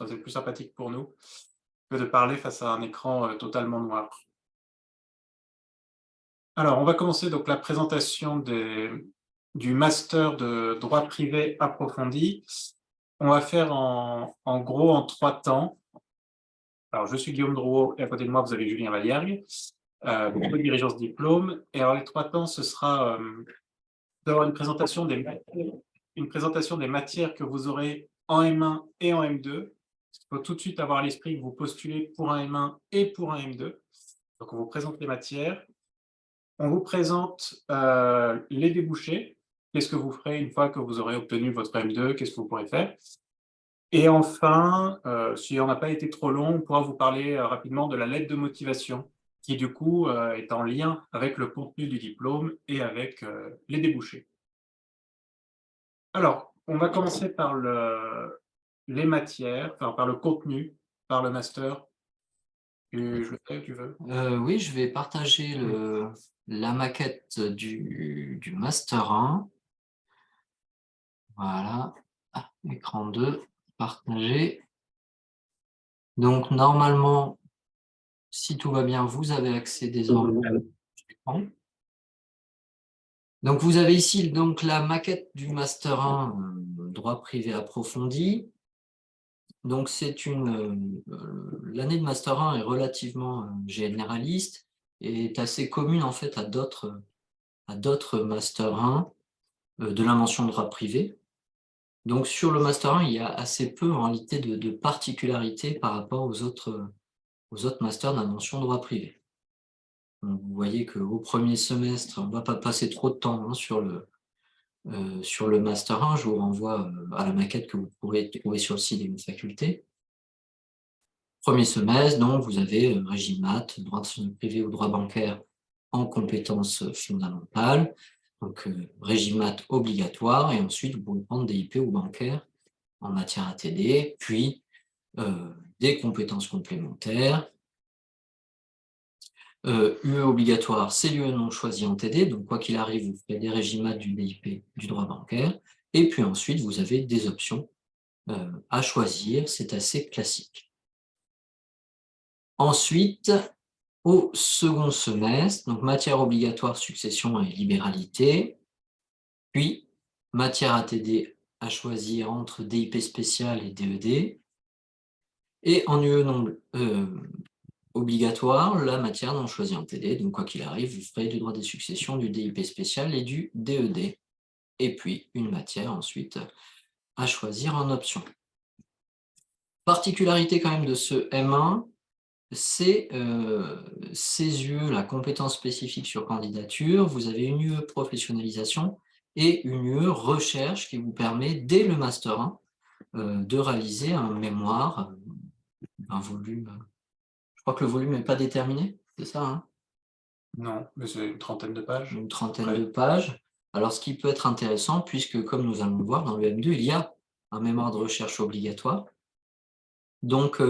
Ça, c'est plus sympathique pour nous que de parler face à un écran, totalement noir. Alors, on va commencer donc la présentation du master de droit privé approfondi. On va faire en gros en 3 temps. Alors, je suis Guillaume Drouot et à côté de moi, vous avez Julien Vallièrgue, co-dirigeant ce diplôme. Et alors, les 3 temps, ce sera d'avoir une présentation des matières que vous aurez en M1 et en M2. Il faut tout de suite avoir à l'esprit que vous postulez pour un M1 et pour un M2. Donc, on vous présente les matières. On vous présente les débouchés. Qu'est-ce que vous ferez une fois que vous aurez obtenu votre M2? Qu'est-ce que vous pourrez faire? Et enfin, si on n'a pas été trop long, on pourra vous parler rapidement de la lettre de motivation, qui du coup est en lien avec le contenu du diplôme et avec les débouchés. Alors, on va commencer par les matières, enfin par le contenu, par le master. Je le fais ou tu veux? Oui, je vais partager la maquette du master 1. Voilà. Ah, écran 2, partagé. Donc normalement, si tout va bien, vous avez accès désormais à l'écran. Donc vous avez ici donc la maquette du master 1, droit privé approfondi. Donc l'année de master 1 est relativement généraliste et est assez commune en fait à d'autres master 1 de la mention droit privé. Donc sur le master 1, il y a assez peu en réalité de particularités par rapport aux autres masters de la mention droit privé. Donc vous voyez qu'au premier semestre, on ne va pas passer trop de temps hein, sur le master 1. Je vous renvoie à la maquette que vous pourrez trouver sur le site des facultés. Premier semestre, donc vous avez régime maths, droit privé ou droit bancaire en compétences fondamentales. Donc, régime maths obligatoire, et ensuite, vous pouvez prendre DIP ou bancaire en matière ATD, puis des compétences complémentaires. UE obligatoire, c'est l'UE non choisi en TD, donc quoi qu'il arrive, vous ferez des régimes maths, du DIP, du droit bancaire. Et puis ensuite, vous avez des options à choisir, c'est assez classique. Ensuite, au second semestre, donc matière obligatoire, succession et libéralité, puis matière ATD à choisir entre DIP spécial et DED, et en UE non obligatoire, la matière non choisie en TD, donc quoi qu'il arrive, vous ferez du droit des successions, du DIP spécial et du DED, et puis une matière ensuite à choisir en option. Particularité quand même de ce M1, c'est CESUE, la compétence spécifique sur candidature. Vous avez une UE professionnalisation et une UE recherche qui vous permet, dès le Master 1, de réaliser un mémoire, un volume. Je crois que le volume n'est pas déterminé, c'est ça, hein? Non, mais c'est une trentaine de pages. Une trentaine de pages. Alors, ce qui peut être intéressant, puisque comme nous allons le voir, dans le M2, il y a un mémoire de recherche obligatoire. Donc,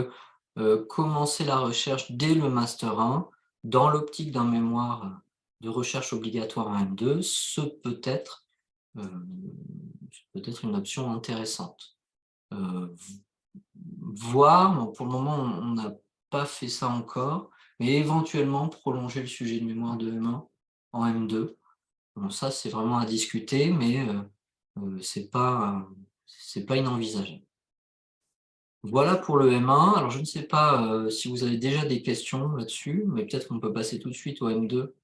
commencer la recherche dès le Master 1, dans l'optique d'un mémoire de recherche obligatoire en M2, ce peut être une option intéressante. Voir, bon, pour le moment, on n'a pas fait ça encore, mais éventuellement prolonger le sujet de mémoire de M1 en M2. Bon, ça, c'est vraiment à discuter, mais c'est pas inenvisageable. Voilà pour le M1. Alors, je ne sais pas si vous avez déjà des questions là-dessus, mais peut-être qu'on peut passer tout de suite au M2.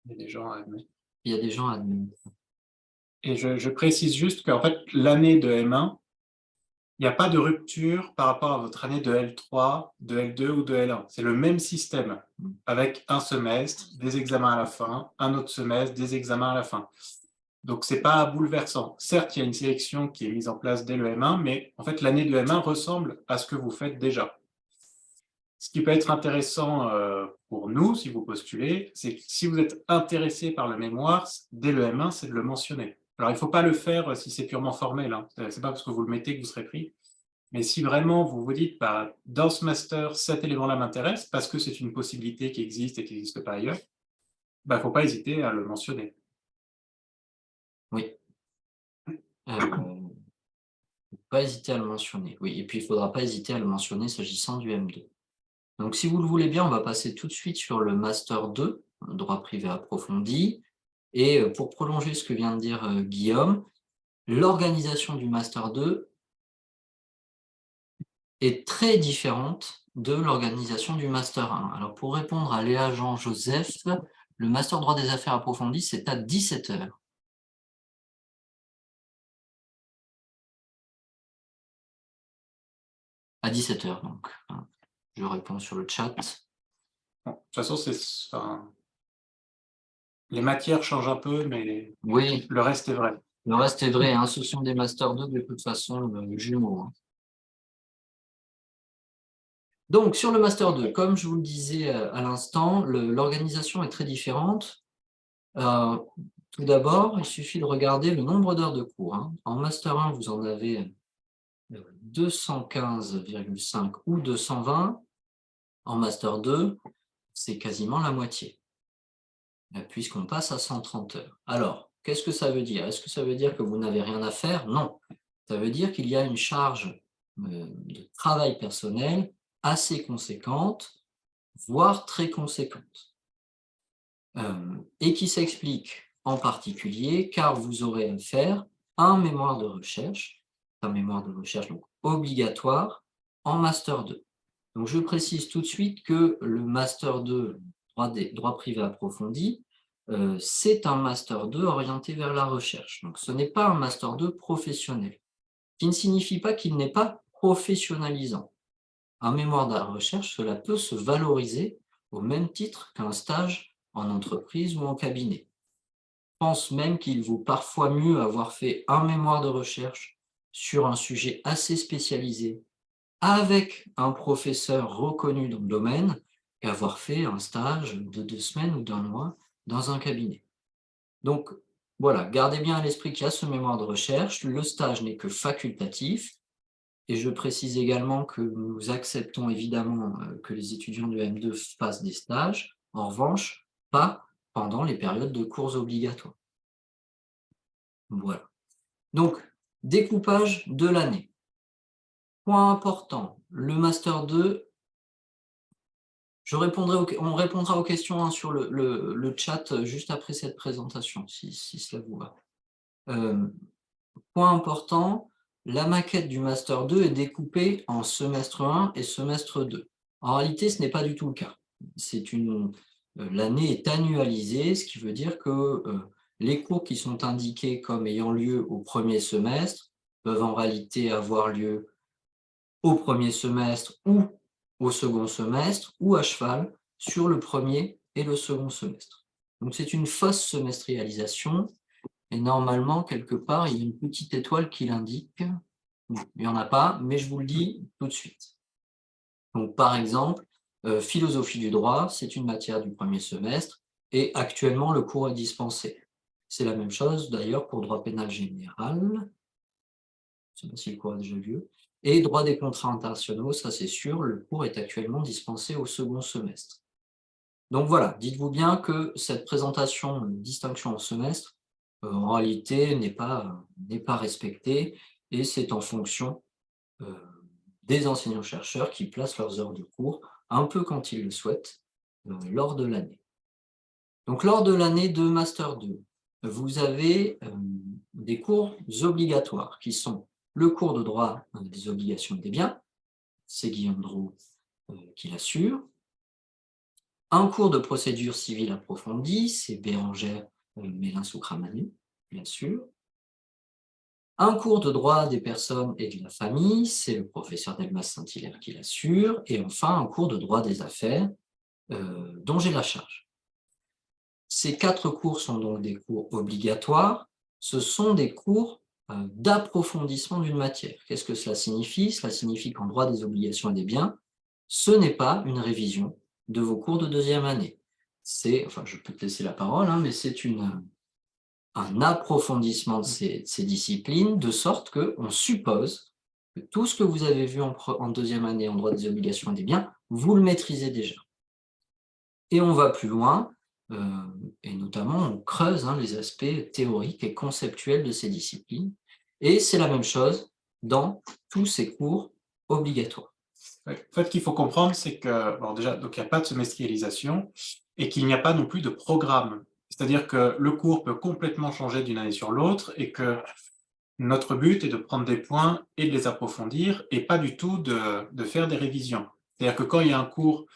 Il y a des gens à admettre. Il y a des gens à admettre. Et je précise juste qu'en fait, l'année de M1, il n'y a pas de rupture par rapport à votre année de L3, de L2 ou de L1. C'est le même système, avec un semestre, des examens à la fin, un autre semestre, des examens à la fin. Donc, ce n'est pas bouleversant. Certes, il y a une sélection qui est mise en place dès le M1, mais en fait, l'année de M1 ressemble à ce que vous faites déjà. Ce qui peut être intéressant pour nous, si vous postulez, c'est que si vous êtes intéressé par le mémoire, dès le M1, c'est de le mentionner. Alors, il ne faut pas le faire si c'est purement formel. Hein. Ce n'est pas parce que vous le mettez que vous serez pris. Mais si vraiment vous vous dites, bah, dans ce master, cet élément-là m'intéresse, parce que c'est une possibilité qui existe et qui n'existe pas ailleurs, il ne faut pas hésiter à le mentionner. Oui. pas hésiter à le mentionner. Oui, et puis il ne faudra pas hésiter à le mentionner s'agissant du M2. Donc si vous le voulez bien, on va passer tout de suite sur le Master 2, droit privé approfondi. Et pour prolonger ce que vient de dire Guillaume, l'organisation du Master 2 est très différente de l'organisation du Master 1. Alors pour répondre à Léa Jean-Joseph, le Master droit des affaires approfondi, c'est à 17 h. À 17 h donc. Je réponds sur le chat. Bon, de toute façon, enfin, les matières changent un peu, mais Oui, le reste est vrai. le reste est vrai, hein, ce sont des Master 2 de toute façon jumeaux. Hein. Donc, sur le Master 2, comme je vous le disais à l'instant, l'organisation est très différente. Tout d'abord, il suffit de regarder le nombre d'heures de cours. Hein. En Master 1, vous en avez 215,5 ou 220. En Master 2, c'est quasiment la moitié, puisqu'on passe à 130 heures. Alors, qu'est-ce que ça veut dire? Est-ce que ça veut dire que vous n'avez rien à faire? Non. Ça veut dire qu'il y a une charge de travail personnel assez conséquente, voire très conséquente, et qui s'explique en particulier car vous aurez à faire un mémoire de recherche donc obligatoire en Master 2. Donc je précise tout de suite que le Master 2 droit privé approfondi, c'est un Master 2 orienté vers la recherche. Donc ce n'est pas un Master 2 professionnel, qui ne signifie pas qu'il n'est pas professionnalisant. Un mémoire de recherche, cela peut se valoriser au même titre qu'un stage en entreprise ou en cabinet. Je pense même qu'il vaut parfois mieux avoir fait un mémoire de recherche sur un sujet assez spécialisé avec un professeur reconnu dans le domaine qu'avoir fait un stage de 2 semaines ou d'1 mois dans un cabinet. Donc voilà, gardez bien à l'esprit qu'il y a ce mémoire de recherche, le stage n'est que facultatif. Et je précise également que nous acceptons évidemment que les étudiants de M2 fassent des stages, en revanche, pas pendant les périodes de cours obligatoires. Voilà. Donc, découpage de l'année. Point important, le Master 2, on répondra aux questions hein, sur le chat juste après cette présentation, si cela vous va. Point important, la maquette du Master 2 est découpée en semestre 1 et semestre 2. En réalité, ce n'est pas du tout le cas. L'année est annualisée, ce qui veut dire que les cours qui sont indiqués comme ayant lieu au premier semestre peuvent en réalité avoir lieu au premier semestre ou au second semestre, ou à cheval sur le premier et le second semestre. Donc c'est une fausse semestrialisation. Et normalement, quelque part, il y a une petite étoile qui l'indique. Bon, il n'y en a pas, mais je vous le dis tout de suite. Donc, par exemple, philosophie du droit, c'est une matière du premier semestre, et actuellement, le cours est dispensé. C'est la même chose, d'ailleurs, pour droit pénal général. Je ne sais pas si le cours a déjà lieu. Et droit des contrats internationaux, ça c'est sûr, le cours est actuellement dispensé au second semestre. Donc voilà, dites-vous bien que cette présentation distinction en semestre, en réalité, n'est pas respectée, et c'est en fonction des enseignants-chercheurs qui placent leurs heures de cours un peu quand ils le souhaitent lors de l'année. Donc lors de l'année de Master 2, vous avez des cours obligatoires qui sont le cours de droit des obligations et des biens, c'est Guillaume Drou qui l'assure. Un cours de procédure civile approfondie, c'est Bérangère Mélin-Soukramani, bien sûr. Un cours de droit des personnes et de la famille, c'est le professeur Delmas Saint-Hilaire qui l'assure. Et enfin, un cours de droit des affaires dont j'ai la charge. Ces 4 cours sont donc des cours obligatoires. Ce sont des cours d'approfondissement d'une matière. Qu'est-ce que cela signifie? Cela signifie qu'en droit des obligations et des biens, ce n'est pas une révision de vos cours de 2e année. Enfin, je peux te laisser la parole, hein, mais c'est un approfondissement de ces disciplines, de sorte qu'on suppose que tout ce que vous avez vu en 2e année en droit des obligations et des biens, vous le maîtrisez déjà. Et on va plus loin, et notamment on creuse les aspects théoriques et conceptuels de ces disciplines. Et c'est la même chose dans tous ces cours obligatoires. Ouais. En fait, ce qu'il faut comprendre, c'est que, bon, déjà, donc il n'y a pas de semestrialisation et qu'il n'y a pas non plus de programme. C'est-à-dire que le cours peut complètement changer d'une année sur l'autre et que notre but est de prendre des points et de les approfondir et pas du tout de faire des révisions. C'est-à-dire que quand il y a un cours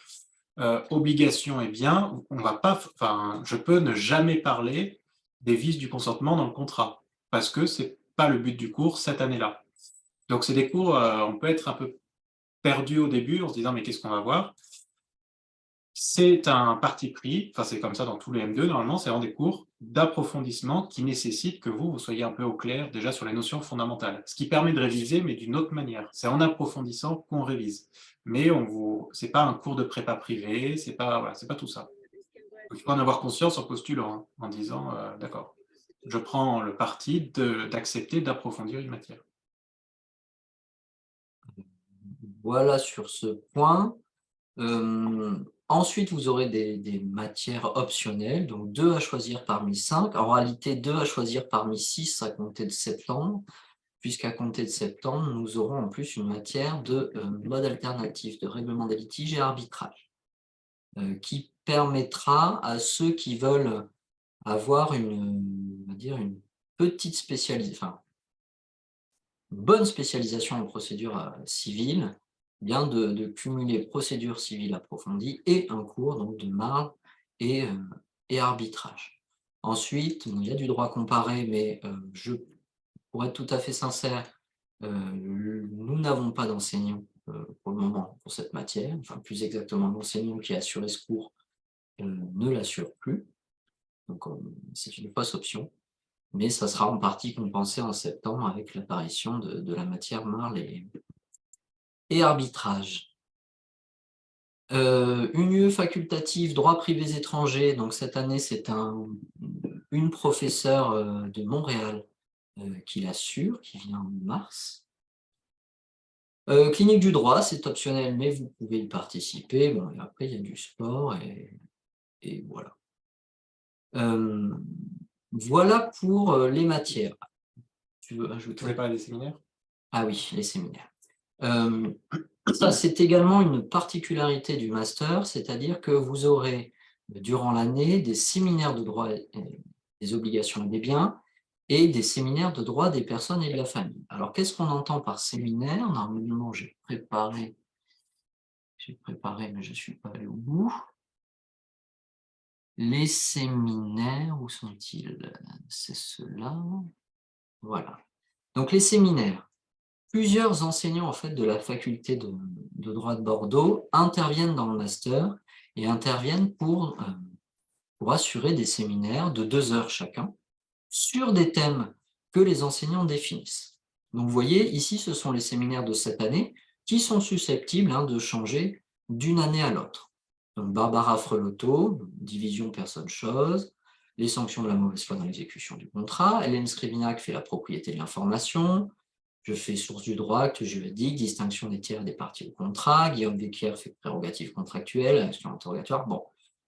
obligation et bien, on va pas, enfin, je peux ne jamais parler des vices du consentement dans le contrat parce que c'est pas le but du cours cette année-là. Donc c'est des cours, on peut être un peu perdu au début en se disant mais qu'est-ce qu'on va voir? C'est un parti pris, enfin c'est comme ça dans tous les M2 normalement, c'est vraiment des cours d'approfondissement qui nécessitent que vous soyez un peu au clair déjà sur les notions fondamentales. Ce qui permet de réviser, mais d'une autre manière. C'est en approfondissant qu'on révise. Mais c'est pas un cours de prépa privé, c'est pas, voilà, c'est pas tout ça. Donc il faut en avoir conscience en postulant, hein, en disant d'accord, je prends le parti d'accepter d'approfondir une matière. Voilà sur ce point. Ensuite, vous aurez des matières optionnelles, donc 2 à choisir parmi 5. En réalité, 2 à choisir parmi 6 à compter de septembre, puisqu'à compter de septembre, nous aurons en plus une matière de mode alternatif, de règlement des litiges et arbitrage, qui permettra à ceux qui veulent avoir on va dire une petite spécialisation, une bonne spécialisation en procédure civile, bien de cumuler procédure civile approfondie et un cours donc de marge et arbitrage. Ensuite, il y a du droit comparé, mais pour être tout à fait sincère, nous n'avons pas d'enseignant pour le moment pour cette matière, enfin plus exactement l'enseignant qui assurait ce cours ne l'assure plus, donc c'est une fausse option. Mais ça sera en partie compensé en septembre avec l'apparition de la matière marle et arbitrage. Une UE facultative, droit privés étrangers, donc cette année, c'est une professeure de Montréal qui l'assure, qui vient en mars. Clinique du droit, c'est optionnel, mais vous pouvez y participer. Bon, et après, il y a du sport et voilà. Voilà pour les matières. Tu veux Tu ajouter? voulais parler des séminaires? Ah oui, les séminaires. Ça, c'est également une particularité du master, c'est-à-dire que vous aurez, durant l'année, des séminaires de droit des obligations et des biens et des séminaires de droit des personnes et de la famille. Alors, qu'est-ce qu'on entend par séminaire? Normalement, j'ai préparé, mais je ne suis pas allé au bout. Les séminaires, où sont-ils? C'est ceux-là. Voilà. Donc, les séminaires. Plusieurs enseignants en fait, de la faculté de droit de Bordeaux interviennent dans le master et interviennent pour assurer des séminaires de 2 heures chacun sur des thèmes que les enseignants définissent. Donc vous voyez, ici, ce sont les séminaires de cette année qui sont susceptibles de changer d'une année à l'autre. Donc Barbara Frelotto, division personne-chose, les sanctions de la mauvaise foi dans l'exécution du contrat. Hélène Scrivignac fait la propriété de l'information. Je fais source du droit, acte juridique, distinction des tiers et des parties au contrat. Guillaume Becker fait prérogatives contractuelles, action interrogatoire. Bon,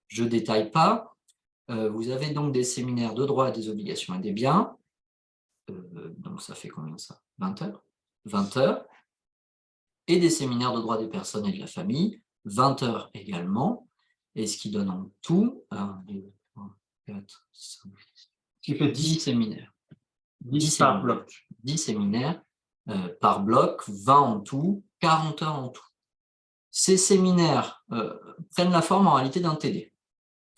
je ne détaille pas. Vous avez donc des séminaires de droit des obligations et des biens. Donc ça fait combien ça? 20 heures? 20 heures. Et des séminaires de droit des personnes et de la famille, 20 heures également. Et ce qui donne en tout 1, 2, 3, 4, 5, Tu fais 10 séminaires. 10 par bloc. 10 séminaires par bloc, 20 en tout, 40 heures en tout. Ces séminaires prennent la forme en réalité d'un TD.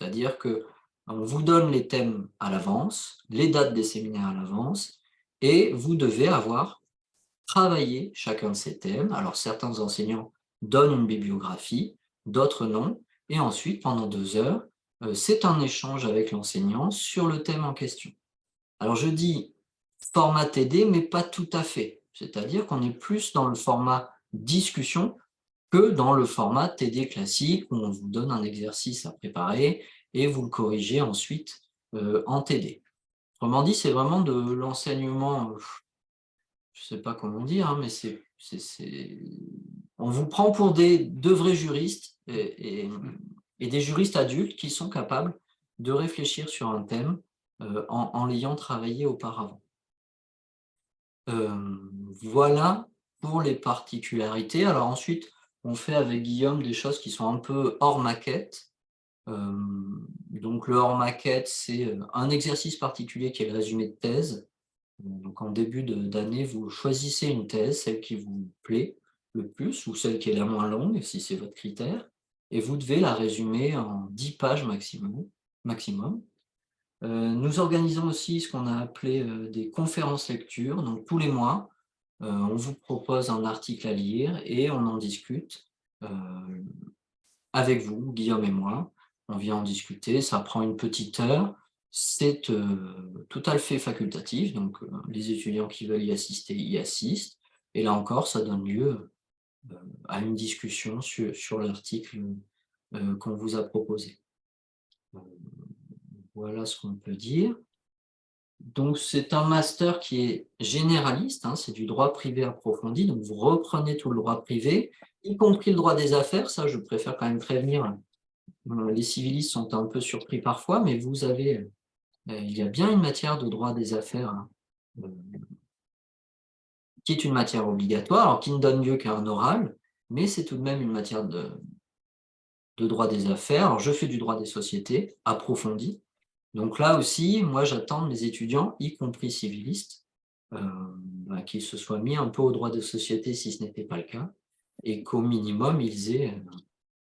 C'est-à-dire qu'on vous donne les thèmes à l'avance, les dates des séminaires à l'avance, et vous devez avoir travaillé chacun de ces thèmes. Alors certains enseignants donnent une bibliographie, d'autres non, et ensuite, pendant 2 heures, c'est un échange avec l'enseignant sur le thème en question. Alors je dis format TD, mais pas tout à fait. C'est-à-dire qu'on est plus dans le format discussion que dans le format TD classique où on vous donne un exercice à préparer et vous le corrigez ensuite en TD. Autrement dit, c'est vraiment de l'enseignement, je ne sais pas comment dire, mais on vous prend pour de vrais juristes et des juristes adultes qui sont capables de réfléchir sur un thème en l'ayant travaillé auparavant. voilà pour les particularités. Alors ensuite, on fait avec Guillaume des choses qui sont un peu hors maquette. Donc le hors maquette, c'est un exercice particulier qui est le résumé de thèse. Donc en début d'année, vous choisissez une thèse, celle qui vous plaît le plus ou celle qui est la moins longue, si c'est votre critère, et vous devez la résumer en 10 pages maximum. Nous organisons aussi ce qu'on a appelé des conférences lecture. Donc tous les mois, on vous propose un article à lire et on en discute avec vous, Guillaume et moi. On vient en discuter, ça prend une petite heure. C'est tout à fait facultatif, donc les étudiants qui veulent y assister y assistent. Et là encore, ça donne lieu à une discussion sur l'article qu'on vous a proposé. Voilà ce qu'on peut dire. Donc c'est un master qui est généraliste, hein, c'est du droit privé approfondi, donc vous reprenez tout le droit privé, y compris le droit des affaires. Ça, je préfère quand même prévenir, les civilistes sont un peu surpris parfois, mais vous avez, il y a bien une matière de droit des affaires, hein, qui est une matière obligatoire, alors qui ne donne lieu qu'à un oral, mais c'est tout de même une matière de droit des affaires. Alors je fais du droit des sociétés approfondi. Donc là aussi, moi j'attends mes étudiants, y compris civilistes, qu'ils se soient mis un peu au droit des sociétés si ce n'était pas le cas, et qu'au minimum ils aient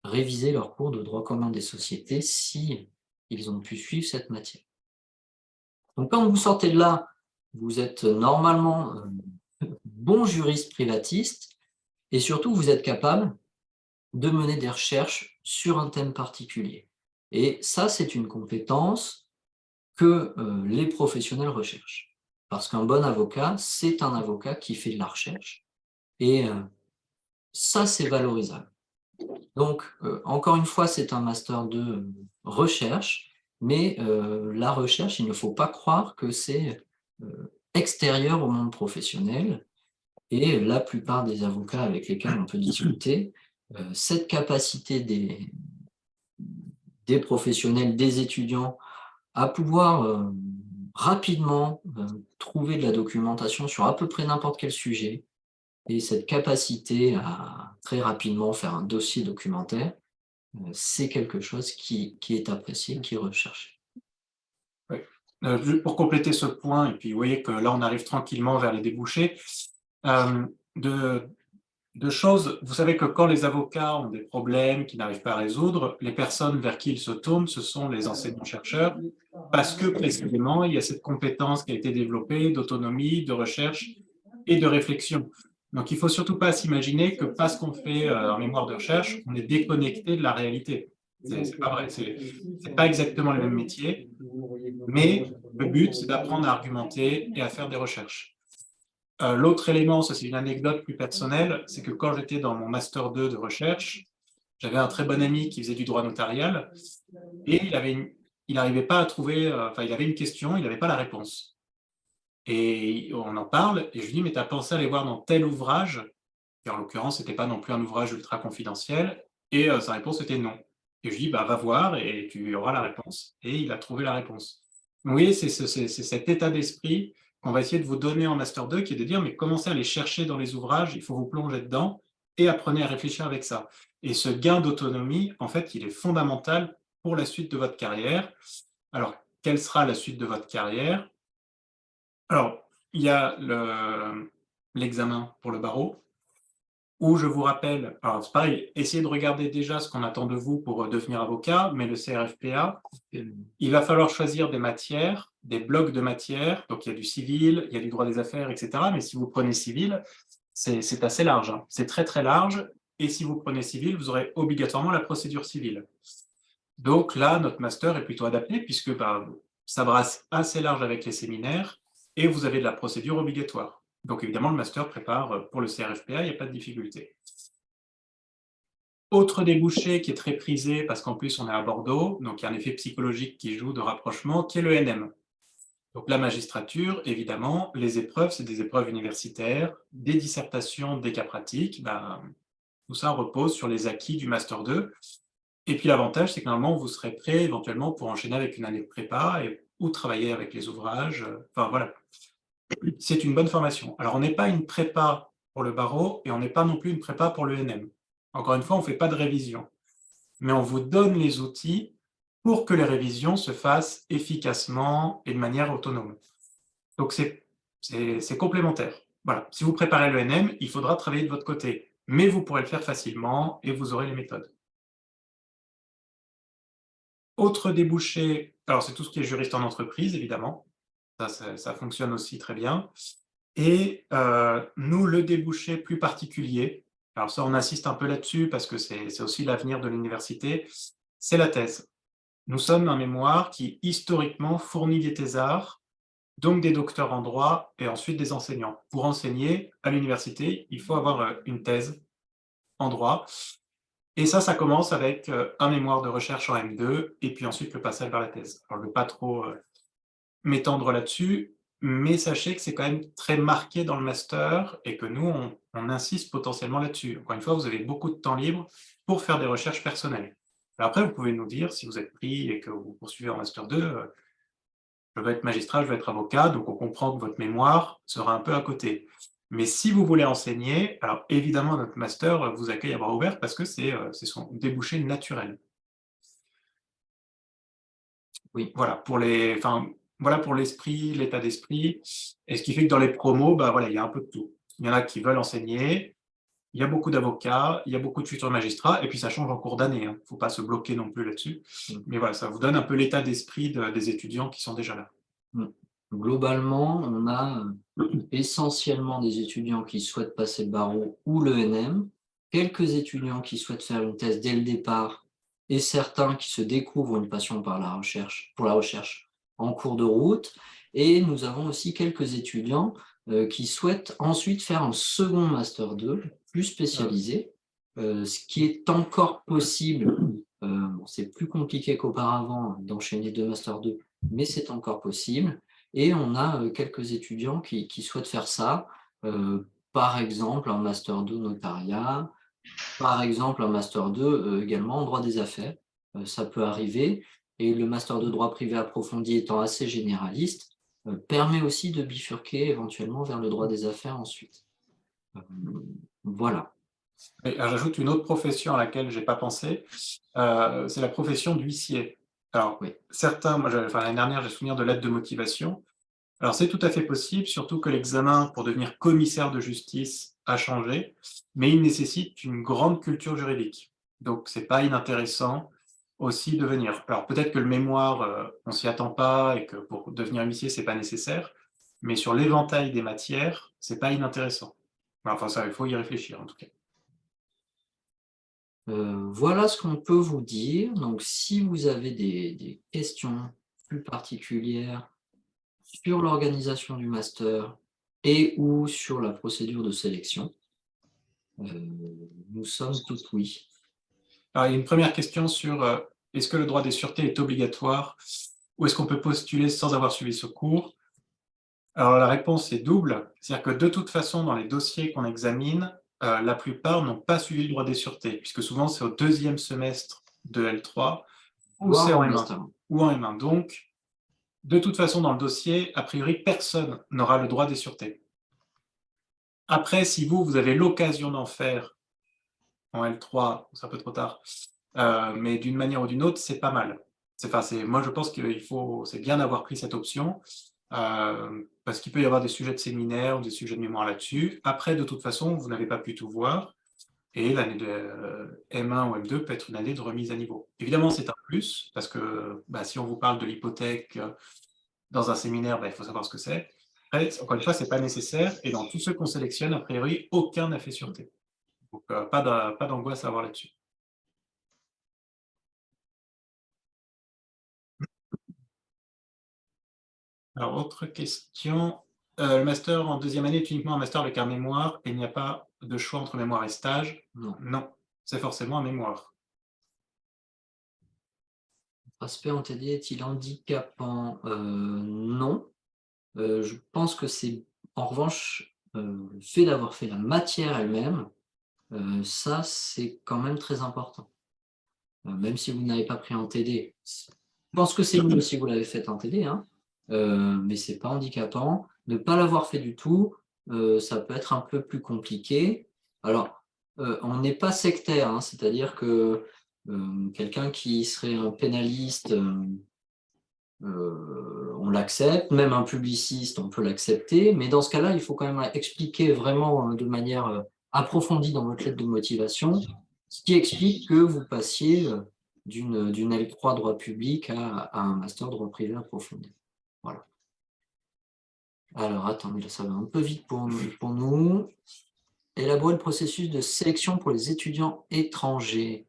révisé leur cours de droit commun des sociétés si ils ont pu suivre cette matière. Donc quand vous sortez de là, vous êtes normalement bon juriste privatiste, et surtout vous êtes capable de mener des recherches sur un thème particulier. Et ça, c'est une compétence que les professionnels recherchent. Parce qu'un bon avocat, c'est un avocat qui fait de la recherche, et ça, c'est valorisable. Donc, encore une fois, c'est un master de recherche, mais la recherche, il ne faut pas croire que c'est extérieur au monde professionnel, et la plupart des avocats avec lesquels on peut discuter, cette capacité des professionnels, des étudiants, à pouvoir rapidement trouver de la documentation sur à peu près n'importe quel sujet, et cette capacité à très rapidement faire un dossier documentaire, c'est quelque chose qui est apprécié, qui est recherché. Oui. Juste pour compléter ce point, et puis vous voyez que là on arrive tranquillement vers les débouchés, deux choses. Vous savez que quand les avocats ont des problèmes qu'ils n'arrivent pas à résoudre, les personnes vers qui ils se tournent, ce sont les enseignants-chercheurs, parce que précisément, il y a cette compétence qui a été développée d'autonomie, de recherche et de réflexion. Donc, il ne faut surtout pas s'imaginer que parce qu'on fait en mémoire de recherche, on est déconnecté de la réalité. C'est pas vrai, c'est pas exactement le même métier, mais le but, c'est d'apprendre à argumenter et à faire des recherches. L'autre élément, ça c'est une anecdote plus personnelle, c'est que quand j'étais dans mon Master 2 de recherche, j'avais un très bon ami qui faisait du droit notarial, et il n'arrivait pas à trouver, enfin il avait une question, il n'avait pas la réponse. Et on en parle, et je lui dis, mais tu as pensé à aller voir dans tel ouvrage, et en l'occurrence, ce n'était pas non plus un ouvrage ultra confidentiel, et sa réponse était non. Et je lui dis, bah, va voir, et tu auras la réponse. Et il a trouvé la réponse. Donc, vous voyez, c'est cet état d'esprit qu'on va essayer de vous donner en Master 2, qui est de dire, mais commencez à aller chercher dans les ouvrages, il faut vous plonger dedans, et apprenez à réfléchir avec ça. Et ce gain d'autonomie, en fait, il est fondamental pour la suite de votre carrière. Alors, quelle sera la suite de votre carrière? Alors, il y a l'examen pour le barreau, où je vous rappelle, alors c'est pareil, essayez de regarder déjà ce qu'on attend de vous pour devenir avocat, mais le CRFPA, il va falloir choisir des matières, des blocs de matières, donc il y a du civil, il y a du droit des affaires, etc. Mais si vous prenez civil, c'est assez large, hein. C'est très très large, et si vous prenez civil, vous aurez obligatoirement la procédure civile. Donc là, notre master est plutôt adapté, puisque ça brasse assez large avec les séminaires, et vous avez de la procédure obligatoire. Donc évidemment, le master prépare pour le CRFPA, il n'y a pas de difficulté. Autre débouché qui est très prisé, parce qu'en plus on est à Bordeaux, donc il y a un effet psychologique qui joue de rapprochement, qui est le NM. Donc la magistrature, évidemment, les épreuves, c'est des épreuves universitaires, des dissertations, des cas pratiques, tout ça repose sur les acquis du Master 2. Et puis l'avantage, c'est que normalement, vous serez prêt éventuellement pour enchaîner avec une année de prépa ou travailler avec les ouvrages. Enfin voilà. c'est une bonne formation. Alors, on n'est pas une prépa pour le barreau et on n'est pas non plus une prépa pour le NM. Encore une fois, on ne fait pas de révision, mais on vous donne les outils pour que les révisions se fassent efficacement et de manière autonome. Donc, c'est complémentaire. Voilà. Si vous préparez le NM, il faudra travailler de votre côté, mais vous pourrez le faire facilement et vous aurez les méthodes. Autre débouché, alors c'est tout ce qui est juriste en entreprise, évidemment. Ça fonctionne aussi très bien. Et nous, le débouché plus particulier, alors ça, on insiste un peu là-dessus parce que c'est aussi l'avenir de l'université, c'est la thèse. Nous sommes un mémoire qui, historiquement, fournit des thésards, donc des docteurs en droit et ensuite des enseignants. Pour enseigner à l'université, il faut avoir une thèse en droit. Et ça commence avec un mémoire de recherche en M2 et puis ensuite le passage vers la thèse. Alors, je ne veux pas trop m'étendre là-dessus, mais sachez que c'est quand même très marqué dans le master et que nous, on insiste potentiellement là-dessus. Encore une fois, vous avez beaucoup de temps libre pour faire des recherches personnelles. Alors après, vous pouvez nous dire, si vous êtes pris et que vous poursuivez en master 2, je veux être magistrat, je veux être avocat, donc on comprend que votre mémoire sera un peu à côté. Mais si vous voulez enseigner, alors évidemment, notre master vous accueille à bras ouverts parce que c'est son débouché naturel. Oui. Voilà, voilà pour l'esprit, l'état d'esprit. Et ce qui fait que dans les promos, bah voilà, il y a un peu de tout. Il y en a qui veulent enseigner, il y a beaucoup d'avocats, il y a beaucoup de futurs magistrats, et puis ça change en cours d'année. Il ne faut pas se bloquer non plus là-dessus. Mais voilà, ça vous donne un peu l'état d'esprit des étudiants qui sont déjà là. Globalement, on a essentiellement des étudiants qui souhaitent passer le barreau ou le NM, quelques étudiants qui souhaitent faire une thèse dès le départ et certains qui se découvrent une passion pour la recherche en cours de route. Et nous avons aussi quelques étudiants qui souhaitent ensuite faire un second Master 2 plus spécialisé, ce qui est encore possible. C'est plus compliqué qu'auparavant d'enchaîner 2 Master 2, mais c'est encore possible. Et on a quelques étudiants qui souhaitent faire ça, par exemple un Master 2 notariat, par exemple un Master 2 également en droit des affaires, ça peut arriver. Et le Master 2 droit privé approfondi étant assez généraliste, permet aussi de bifurquer éventuellement vers le droit des affaires ensuite. Voilà. Et j'ajoute une autre profession à laquelle je n'ai pas pensé, c'est la profession d'huissier. Alors, Oui. certains, l'année dernière, j'ai souvenir de lettres de motivation. Alors, c'est tout à fait possible, surtout que l'examen pour devenir commissaire de justice a changé, mais il nécessite une grande culture juridique. Donc, ce n'est pas inintéressant aussi de venir. Alors, peut-être que le mémoire, on ne s'y attend pas et que pour devenir huissier, ce n'est pas nécessaire, mais sur l'éventail des matières, ce n'est pas inintéressant. Enfin, ça, il faut y réfléchir en tout cas. Voilà ce qu'on peut vous dire. Donc, si vous avez des questions plus particulières sur l'organisation du master et ou sur la procédure de sélection, nous sommes tout oui. Alors, il y a une première question sur est-ce que le droit des sûretés est obligatoire ou est-ce qu'on peut postuler sans avoir suivi ce cours? Alors, la réponse est double. C'est-à-dire que de toute façon, dans les dossiers qu'on examine, la plupart n'ont pas suivi le droit des sûretés, puisque souvent c'est au deuxième semestre de L3 ou c'est en M1. Ou en M1. Donc, de toute façon, dans le dossier, a priori, personne n'aura le droit des sûretés. Après, si vous avez l'occasion d'en faire en L3, c'est un peu trop tard, mais d'une manière ou d'une autre, c'est pas mal. Moi, je pense que c'est bien d'avoir pris cette option, parce qu'il peut y avoir des sujets de séminaire ou des sujets de mémoire là-dessus. Après, de toute façon, vous n'avez pas pu tout voir, et l'année de M1 ou M2 peut être une année de remise à niveau. Évidemment, c'est un plus, parce que si on vous parle de l'hypothèque dans un séminaire, il faut savoir ce que c'est. Après, encore une fois, ce n'est pas nécessaire, et dans tous ceux qu'on sélectionne, a priori, aucun n'a fait sûreté. Donc, pas d'angoisse à avoir là-dessus. Alors, autre question. Le master en deuxième année est uniquement un master avec un mémoire et il n'y a pas de choix entre mémoire et stage? Non. Non, c'est forcément un mémoire. Aspect en TD est-il handicapant? Non. Je pense que c'est en revanche, le fait d'avoir fait la matière elle-même, ça, c'est quand même très important. Même si vous n'avez pas pris en TD. Je pense que c'est mieux si vous l'avez fait en TD, hein, mais c'est pas handicapant. Ne pas l'avoir fait du tout, ça peut être un peu plus compliqué. Alors, on n'est pas sectaire, hein, c'est-à-dire que quelqu'un qui serait un pénaliste, on l'accepte, même un publiciste, on peut l'accepter, mais dans ce cas-là, il faut quand même expliquer vraiment de manière approfondie dans votre lettre de motivation, ce qui explique que vous passiez d'une L3 droit public à un master droit privé approfondi. Voilà. Alors, attendez, là, ça va un peu vite pour nous. Élaborer le processus de sélection pour les étudiants étrangers.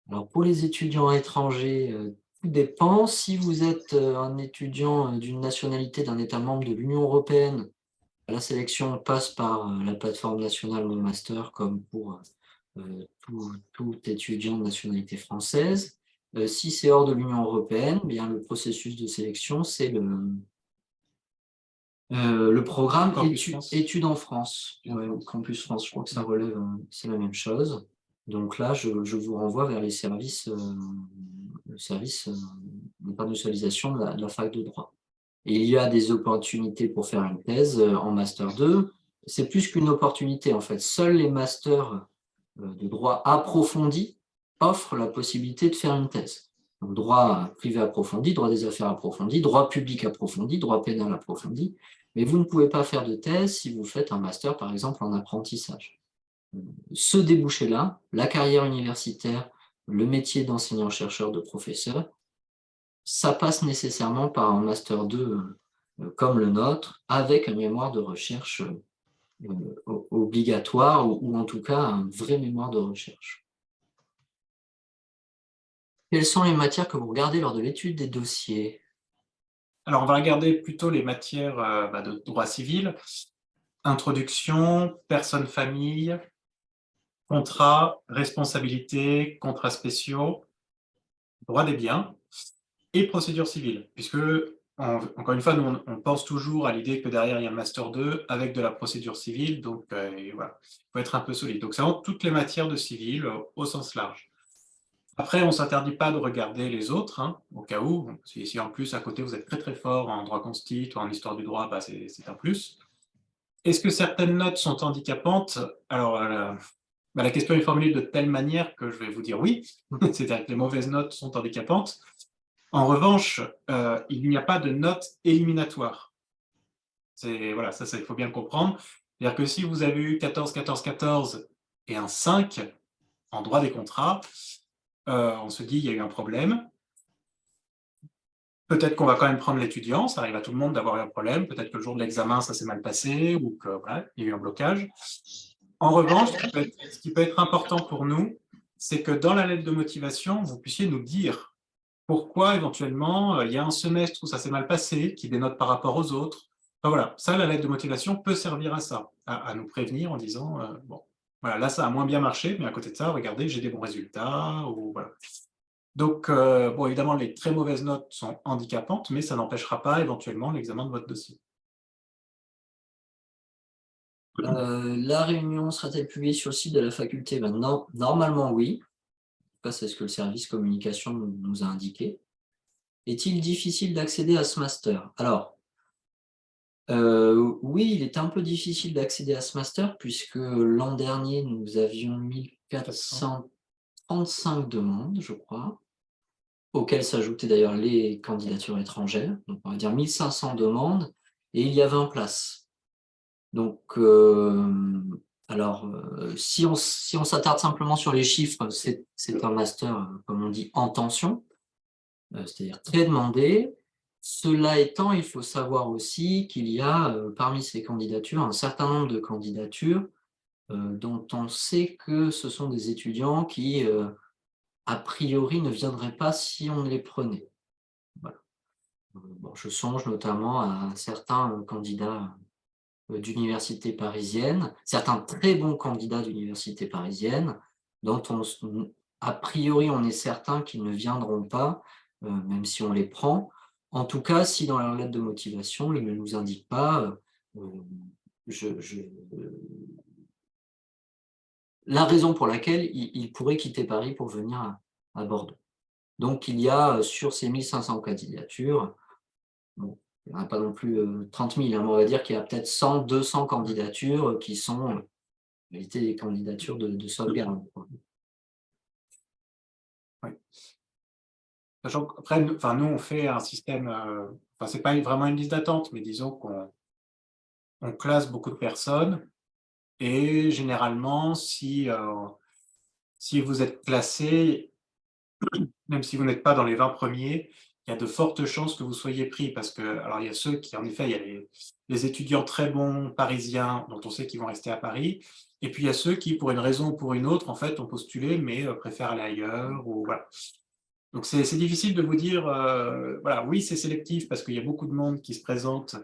Alors, pour les étudiants étrangers, tout dépend. Si vous êtes un étudiant d'une nationalité d'un État membre de l'Union européenne, la sélection passe par la plateforme nationale Mon Master, comme pour tout étudiant de nationalité française. Si c'est hors de l'Union européenne, bien, le processus de sélection, c'est le programme études en France, Campus France, je crois que ça relève, c'est la même chose. Donc là, je vous renvoie vers les services, le service d'internationalisation de la fac de droit. Et il y a des opportunités pour faire une thèse en Master 2. C'est plus qu'une opportunité, en fait. Seuls les masters de droit approfondi offrent la possibilité de faire une thèse. Donc, droit privé approfondi, droit des affaires approfondi, droit public approfondi, droit pénal approfondi. Mais vous ne pouvez pas faire de thèse si vous faites un master, par exemple, en apprentissage. Ce débouché-là, la carrière universitaire, le métier d'enseignant-chercheur, de professeur, ça passe nécessairement par un master 2 comme le nôtre, avec un mémoire de recherche obligatoire, ou en tout cas un vrai mémoire de recherche. Quelles sont les matières que vous regardez lors de l'étude des dossiers? Alors, on va regarder plutôt les matières de droit civil, introduction, personne famille, contrat, responsabilité, contrats spéciaux, droit des biens et procédure civile, puisque, encore une fois, nous, on pense toujours à l'idée que derrière, il y a un Master 2 avec de la procédure civile, donc voilà, il faut être un peu solide. Donc, c'est vraiment toutes les matières de civil au sens large. Après, on ne s'interdit pas de regarder les autres, hein, au cas où. Si en plus, à côté, vous êtes très très fort en droit consti ou en histoire du droit, bah, c'est un plus. Est-ce que certaines notes sont handicapantes? Alors, la question est formulée de telle manière que je vais vous dire oui, c'est-à-dire que les mauvaises notes sont handicapantes. En revanche, il n'y a pas de note éliminatoire. Voilà, ça, il faut bien le comprendre. C'est-à-dire que si vous avez eu 14, 14, 14 et un 5 en droit des contrats, on se dit il y a eu un problème. Peut-être qu'on va quand même prendre l'étudiant, ça arrive à tout le monde d'avoir eu un problème, peut-être que le jour de l'examen, ça s'est mal passé, ou que voilà, il y a eu un blocage. En revanche, ce qui peut être important pour nous, c'est que dans la lettre de motivation, vous puissiez nous dire pourquoi éventuellement il y a un semestre où ça s'est mal passé, qui dénote par rapport aux autres. Enfin, voilà, ça, la lettre de motivation peut servir à ça, à nous prévenir en disant bon, voilà, là ça a moins bien marché, mais à côté de ça, regardez, j'ai des bons résultats, ou voilà. Donc, bon, évidemment, les très mauvaises notes sont handicapantes, mais ça n'empêchera pas éventuellement l'examen de votre dossier. La réunion sera-t-elle publiée sur le site de la faculté? Non, normalement oui. C'est ce que le service communication nous a indiqué. Est-il difficile d'accéder à ce master? Alors, oui, il était un peu difficile d'accéder à ce master, puisque l'an dernier, nous avions 1435 demandes, je crois, auxquelles s'ajoutaient d'ailleurs les candidatures étrangères. Donc, on va dire 1500 demandes, et il y a 20 places. Donc, alors, si on s'attarde simplement sur les chiffres, c'est un master, comme on dit, en tension, c'est-à-dire très demandé. Cela étant, il faut savoir aussi qu'il y a parmi ces candidatures un certain nombre de candidatures dont on sait que ce sont des étudiants qui, a priori, ne viendraient pas si on les prenait. Voilà. Bon, je songe notamment à certains candidats d'universités parisiennes, certains très bons candidats d'universités parisiennes, dont a priori on est certain qu'ils ne viendront pas, même si on les prend. En tout cas, si dans leur lettre de motivation, ils ne nous indiquent pas la raison pour laquelle ils pourraient quitter Paris pour venir à Bordeaux. Donc il y a sur ces 1500 candidatures, bon, il n'y en a pas non plus 30 000, hein, mais on va dire qu'il y a peut-être 100, 200 candidatures qui sont en réalité des candidatures de sauvegarde, quoi. Oui. Sachant qu'après, nous, on fait un système, enfin, c'est pas vraiment une liste d'attente, mais disons qu'on classe beaucoup de personnes et généralement, si vous êtes classé, même si vous n'êtes pas dans les 20 premiers, il y a de fortes chances que vous soyez pris parce que alors il y a ceux qui en effet, il y a les étudiants très bons parisiens dont on sait qu'ils vont rester à Paris et puis il y a ceux qui, pour une raison ou pour une autre, en fait, ont postulé mais préfèrent aller ailleurs ou voilà. Donc c'est difficile de vous dire, voilà, oui, c'est sélectif parce qu'il y a beaucoup de monde qui se présente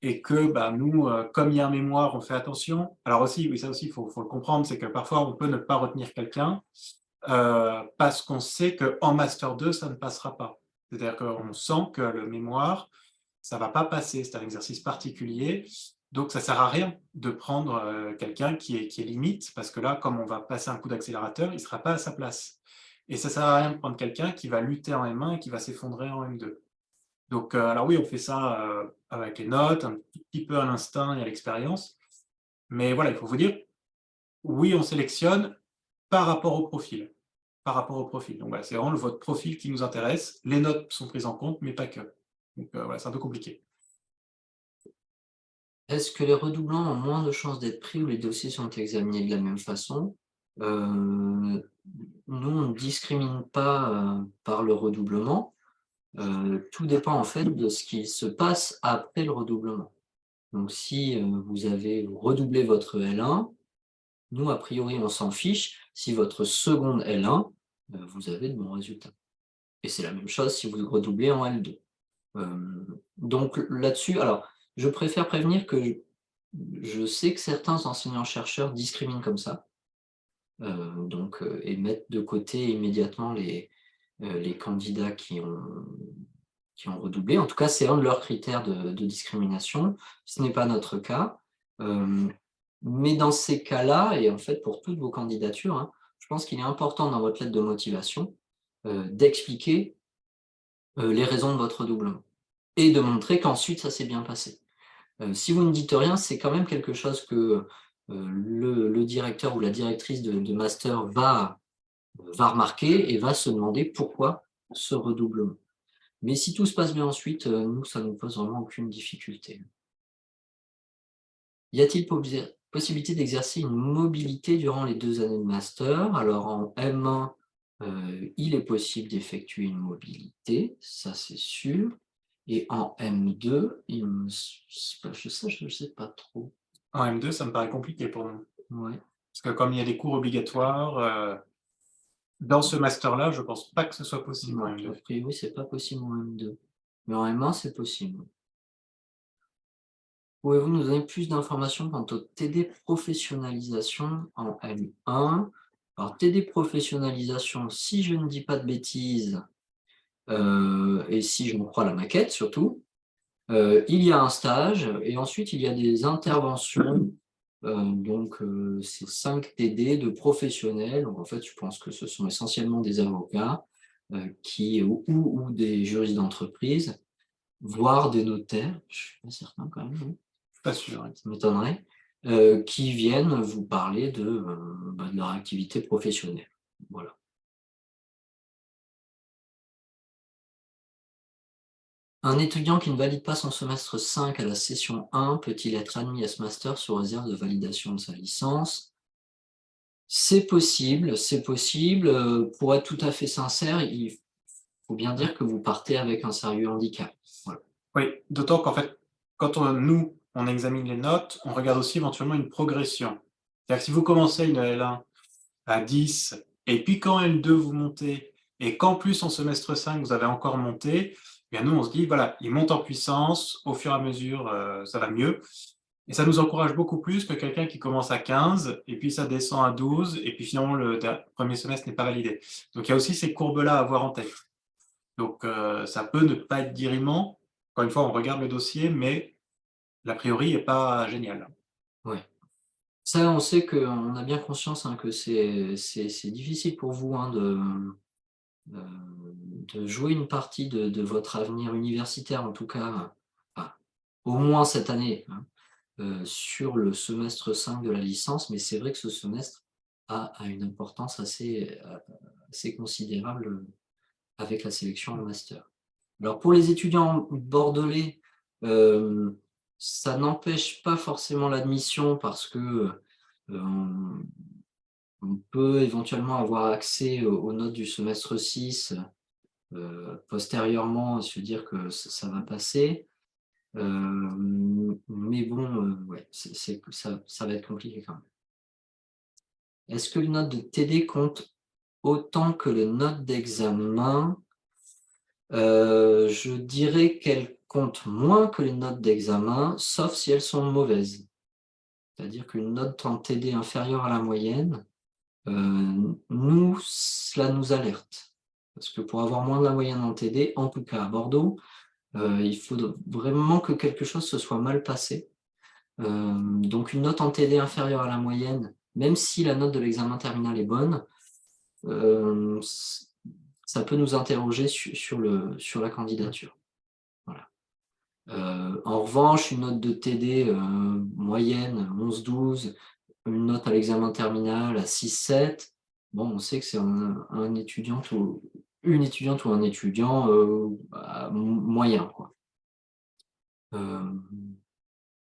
et que, bah, nous, comme il y a un mémoire, on fait attention. Alors aussi, oui, ça aussi, il faut le comprendre, c'est que parfois on peut ne pas retenir quelqu'un, parce qu'on sait qu'en master 2, ça ne passera pas. C'est-à-dire qu'on sent que le mémoire, ça va pas passer, c'est un exercice particulier, donc ça sert à rien de prendre, quelqu'un qui est limite, parce que là, comme on va passer un coup d'accélérateur, il sera pas à sa place et ça sert à rien de prendre quelqu'un qui va lutter en M1 et qui va s'effondrer en M2. Donc, alors oui, on fait ça, avec les notes, un tout petit peu à l'instinct et à l'expérience, mais voilà, il faut vous dire, oui, on sélectionne par rapport au profil. Par rapport au profil. Donc voilà, c'est vraiment votre profil qui nous intéresse. Les notes sont prises en compte, mais pas que. Donc voilà, c'est un peu compliqué. Est-ce que les redoublants ont moins de chances d'être pris ou les dossiers sont examinés de la même façon? Nous, on ne discrimine pas, par le redoublement. Tout dépend en fait de ce qui se passe après le redoublement. Donc si, vous avez redoublé votre L1, nous, a priori, on s'en fiche. Si votre seconde L1, vous avez de bons résultats. Et c'est la même chose si vous redoublez en L2. Donc là-dessus, alors, je préfère prévenir que je sais que certains enseignants-chercheurs discriminent comme ça, et mettent de côté immédiatement les candidats qui ont redoublé. En tout cas, c'est un de leurs critères de discrimination. Ce n'est pas notre cas. Hem, mais dans ces cas-là et en fait pour toutes vos candidatures, hein, je pense qu'il est important dans votre lettre de motivation, d'expliquer, les raisons de votre redoublement et de montrer qu'ensuite ça s'est bien passé. Si vous ne dites rien, c'est quand même quelque chose que, le directeur ou la directrice de master va remarquer et va se demander pourquoi ce redoublement. Mais si tout se passe bien ensuite, nous, ça ne nous pose vraiment aucune difficulté. Y a-t-il possibilité d'exercer une mobilité durant les 2 années de master? Alors en M1, il est possible d'effectuer une mobilité, ça c'est sûr. Et en M2, il me s je sais pas trop. En M2, ça me paraît compliqué pour nous. Ouais. Parce que comme il y a des cours obligatoires, dans ce master-là, je pense pas que ce soit possible en Non, a M2. priori, c'est pas possible en M2. Mais en M1, c'est possible. Pouvez-vous nous donner plus d'informations quant au TD professionnalisation en M1? Alors TD professionnalisation, si je ne dis pas de bêtises, et si je me crois la maquette surtout, il y a un stage et ensuite il y a des interventions, c'est 5 TD de professionnels. Donc en fait, je pense que ce sont essentiellement des avocats, qui ou des juristes d'entreprise, voire des notaires, je suis pas certain quand même, non? Pas sûr, ouais. Ça m'étonnerait, qui viennent vous parler de leur activité professionnelle. Voilà. Un étudiant qui ne valide pas son semestre 5 à la session 1 peut-il être admis à ce master sous réserve de validation de sa licence? C'est possible, c'est possible, pour être tout à fait sincère, il faut bien dire que vous partez avec un sérieux handicap. Voilà. Oui, d'autant qu'en fait, quand on examine les notes, on regarde aussi éventuellement une progression. C'est-à-dire que si vous commencez une L1 à 10 et puis qu'en L2 vous montez et qu'en plus en semestre 5 vous avez encore monté, eh bien nous on se dit voilà, il monte en puissance, au fur et à mesure, ça va mieux et ça nous encourage beaucoup plus que quelqu'un qui commence à 15 et puis ça descend à 12 et puis finalement le premier semestre n'est pas validé. Donc il y a aussi ces courbes-là à avoir en tête. Donc ça peut ne pas être dirimant. Encore une fois, on regarde le dossier, mais l'a priori est pas génial. Ouais. Ça, on sait qu'on a bien conscience, hein, que c'est difficile pour vous, hein, de jouer une partie de votre avenir universitaire, en tout cas, au moins cette année, hein, sur le semestre 5 de la licence, mais c'est vrai que ce semestre a une importance assez considérable, avec la sélection en master. Alors pour les étudiants bordelais, hem, ça n'empêche pas forcément l'admission parce que, on on peut éventuellement avoir accès aux notes du semestre 6, postérieurement et se dire que ça va passer. Mais bon, ouais, c'est que ça va être compliqué quand même. Est-ce que les notes de TD comptent autant que les notes d'examen? Je dirais qu'elles comptent moins que les notes d'examen, sauf si elles sont mauvaises. C'est-à-dire qu'une note en TD inférieure à la moyenne, cela nous alerte. Parce que pour avoir moins de la moyenne en TD, en tout cas à Bordeaux, il faut vraiment que quelque chose se soit mal passé. Donc une note en TD inférieure à la moyenne, même si la note de l'examen terminal est bonne, ça peut nous interroger sur la candidature. Voilà. En revanche, une note de TD, moyenne 11-12, une note à l'examen terminal à 6-7, bon, on sait que c'est un étudiante ou une étudiante ou un étudiant, moyen, quoi.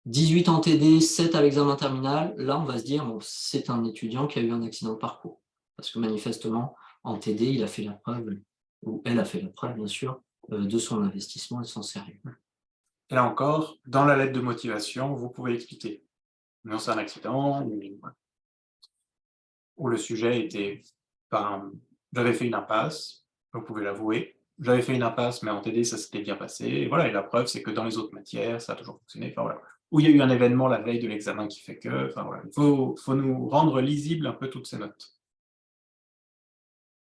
18 en TD, 7 à l'examen terminal, là, on va se dire: «Bon, c'est un étudiant qui a eu un accident de parcours». Parce que manifestement, en TD, il a fait la preuve, ou elle a fait la preuve, bien sûr, de son investissement et de son sérieux. Et là encore, dans la lettre de motivation, vous pouvez expliquer. Non, c'est un accident, ou le sujet était, enfin, j'avais fait une impasse, vous pouvez l'avouer. J'avais fait une impasse, mais en TD, ça s'était bien passé. Et voilà, et la preuve, c'est que dans les autres matières, ça a toujours fonctionné. Enfin voilà. Ou il y a eu un événement la veille de l'examen qui fait que, enfin voilà, faut nous rendre lisibles un peu toutes ces notes.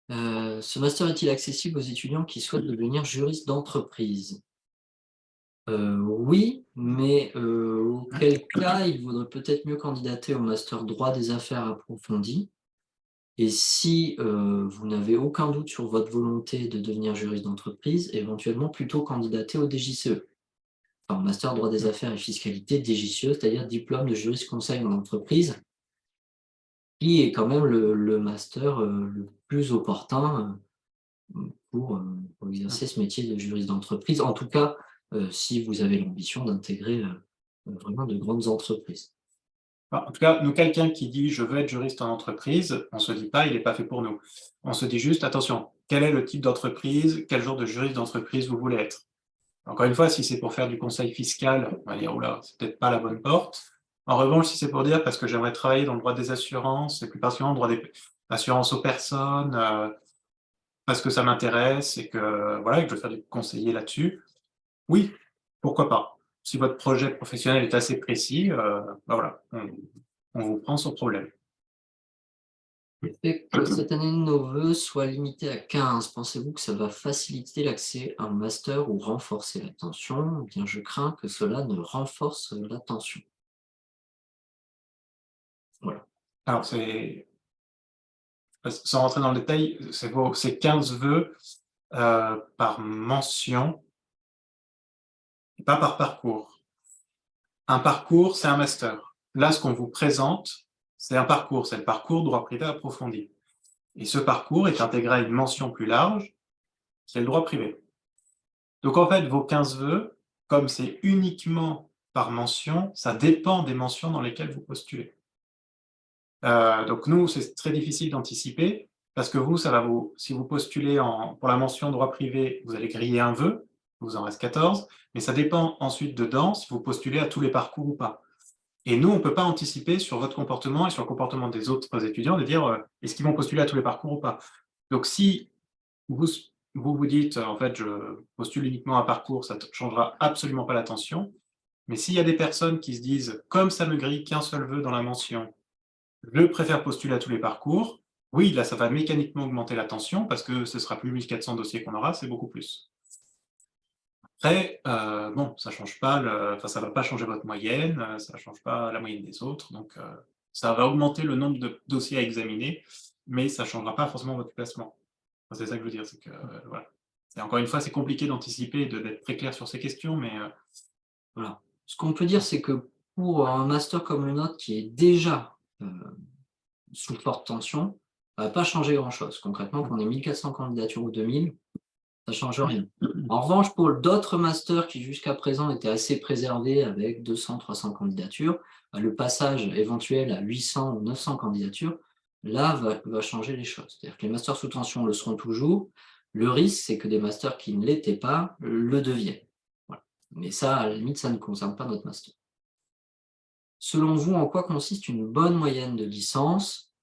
Ce master est-il accessible aux étudiants qui souhaitent devenir juristes d'entreprise? Oui, mais auquel cas, il vaudrait peut-être mieux candidater au master droit des affaires approfondi. Et si, vous n'avez aucun doute sur votre volonté de devenir juriste d'entreprise, éventuellement plutôt candidater au DJCE. Enfin, master droit des affaires et fiscalité, DJCE, c'est-à-dire diplôme de juriste conseil en entreprise, qui est quand même le master, le plus opportun, pour exercer ce métier de juriste d'entreprise. En tout cas, si vous avez l'ambition d'intégrer, vraiment de grandes entreprises. Enfin, en tout cas, nous, quelqu'un qui dit: «Je veux être juriste en entreprise», on se dit pas: «Il n'est pas fait pour nous». On se dit juste: «Attention, quel est le type d'entreprise? Quel genre de juriste d'entreprise vous voulez être?» Encore une fois, si c'est pour faire du conseil fiscal, on va dire: «Ouh là, c'est peut-être pas la bonne porte». En revanche, si c'est pour dire: «Parce que j'aimerais travailler dans le droit des assurances et plus particulièrement le droit des assurances aux personnes, parce que ça m'intéresse et que voilà, et que je veux faire du conseiller là-dessus», oui, pourquoi pas. Si votre projet professionnel est assez précis, bah, voilà, on vous prend sans problème. Le fait que cette année de nos vœux soit limitée à 15, pensez-vous que ça va faciliter l'accès à un master ou renforcer la tension? Eh bien, je crains que cela ne renforce la tension. Voilà. Alors sans rentrer dans le détail, c'est 15 vœux, par mention, et pas par parcours. Un parcours, c'est un master. Là, ce qu'on vous présente, c'est un parcours, c'est le parcours droit privé approfondi. Et ce parcours est intégré à une mention plus large, c'est le droit privé. Donc en fait, vos 15 vœux, comme c'est uniquement par mention, ça dépend des mentions dans lesquelles vous postulez. Donc nous, c'est très difficile d'anticiper parce que vous, ça va vous si vous postulez pour la mention droit privé, vous allez griller un vœu, il vous en reste 14, mais ça dépend ensuite dedans si vous postulez à tous les parcours ou pas. Et nous, on ne peut pas anticiper sur votre comportement et sur le comportement des autres étudiants de dire, est-ce qu'ils vont postuler à tous les parcours ou pas? Donc si vous vous dites: «En fait, je postule uniquement à un parcours», ça ne changera absolument pas l'attention. Mais s'il y a des personnes qui se disent: «Comme ça me grille qu'un seul vœu dans la mention, je préfère postuler à tous les parcours», oui, là, ça va mécaniquement augmenter la tension parce que ce sera plus 1 400 dossiers qu'on aura, c'est beaucoup plus. Après, bon, ça change pas ça va pas changer votre moyenne, ça change pas la moyenne des autres, donc ça va augmenter le nombre de dossiers à examiner, mais ça changera pas forcément votre classement. Enfin, c'est ça que je veux dire, c'est que, voilà. Et encore une fois, c'est compliqué d'anticiper et d'être très clair sur ces questions, mais Voilà. Ce qu'on peut dire, c'est que pour un master comme le nôtre qui est déjà sous forte tension, ça va pas changer grand-chose. Concrètement, qu'on ait 1400 candidatures ou 2000, ça change rien. En revanche, pour d'autres masters qui jusqu'à présent étaient assez préservés avec 200-300 candidatures, le passage éventuel à 800 ou 900 candidatures, là, va changer les choses. C'est-à-dire que les masters sous tension le seront toujours. Le risque, c'est que des masters qui ne l'étaient pas le deviennent. Voilà. Mais ça, à la limite, ça ne concerne pas notre master. Selon vous, en quoi consiste une bonne moyenne de licence?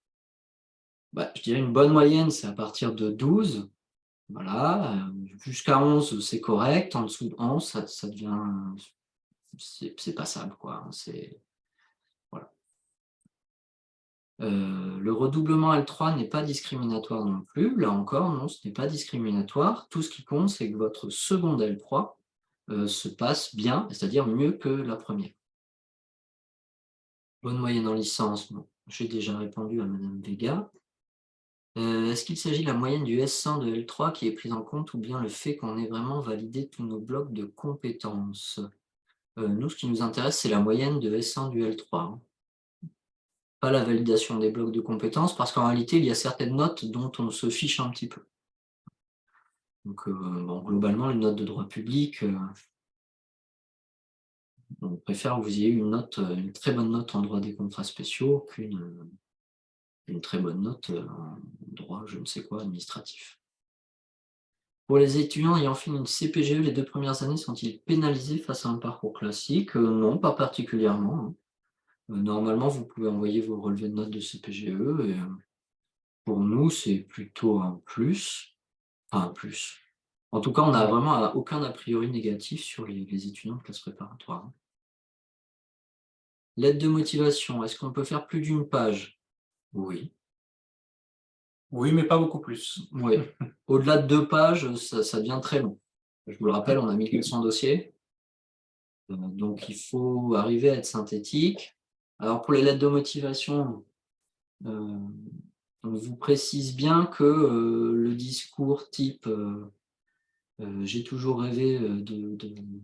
Je dirais une bonne moyenne, c'est à partir de 12. Voilà, jusqu'à 11, c'est correct. En dessous de 11, ça devient... C'est passable, quoi. Voilà. Le redoublement L3 n'est pas discriminatoire non plus. Là encore, non, ce n'est pas discriminatoire. Tout ce qui compte, c'est que votre seconde L3 se passe bien, c'est-à-dire mieux que la première. Bonne moyenne en licence, bon, j'ai déjà répondu à Madame Vega. Est-ce qu'il s'agit de la moyenne du S1 de L3 qui est prise en compte ou bien le fait qu'on ait vraiment validé tous nos blocs de compétences? Nous, ce qui nous intéresse, c'est la moyenne de S1 du L3, hein. Pas la validation des blocs de compétences, parce qu'en réalité, il y a certaines notes dont on se fiche un petit peu. Donc, bon, globalement, les notes de droit public, on préfère que vous ayez une très bonne note en droit des contrats spéciaux qu'une très bonne note en droit, je ne sais quoi, administratif. Pour les étudiants ayant fait une CPGE, les 2 premières années sont-ils pénalisés face à un parcours classique? Non, pas particulièrement, hein. Normalement, vous pouvez envoyer vos relevés de notes de CPGE et pour nous, c'est plutôt un plus. Enfin, un plus. En tout cas, on n'a vraiment aucun a priori négatif sur les étudiants de classe préparatoire, hein. Lettre de motivation, est-ce qu'on peut faire plus d'une page? Oui. Oui, mais pas beaucoup plus. Oui. Au-delà de 2 pages, ça devient très long. Je vous le rappelle, on a 1400 dossiers. Donc il faut arriver à être synthétique. Alors pour les lettres de motivation, on vous précise bien que le discours type j'ai toujours rêvé de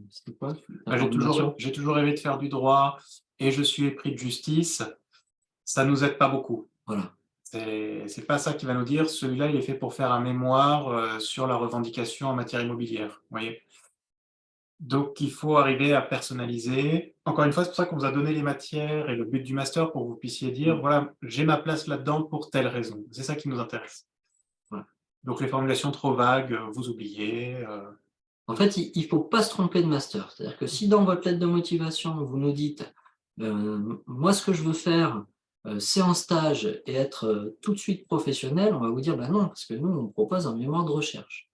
c'était quoi la formulation? J'ai toujours rêvé de faire du droit et je suis épris de justice. Ça nous aide pas beaucoup. Voilà. C'est pas ça qui va nous dire: «Celui-là, il est fait pour faire un mémoire, sur la revendication en matière immobilière», vous voyez? Donc il faut arriver à personnaliser. Encore une fois, c'est pour ça qu'on vous a donné les matières et le but du master pour que vous puissiez dire: «Voilà, j'ai ma place là-dedans pour telle raison». C'est ça qui nous intéresse. Voilà. Donc les formulations trop vagues, vous oubliez, En fait, il ne faut pas se tromper de master. C'est-à-dire que si dans votre lettre de motivation, vous nous dites moi, ce que je veux faire, c'est un stage et être tout de suite professionnel, on va vous dire non, parce que nous, on propose un mémoire de recherche.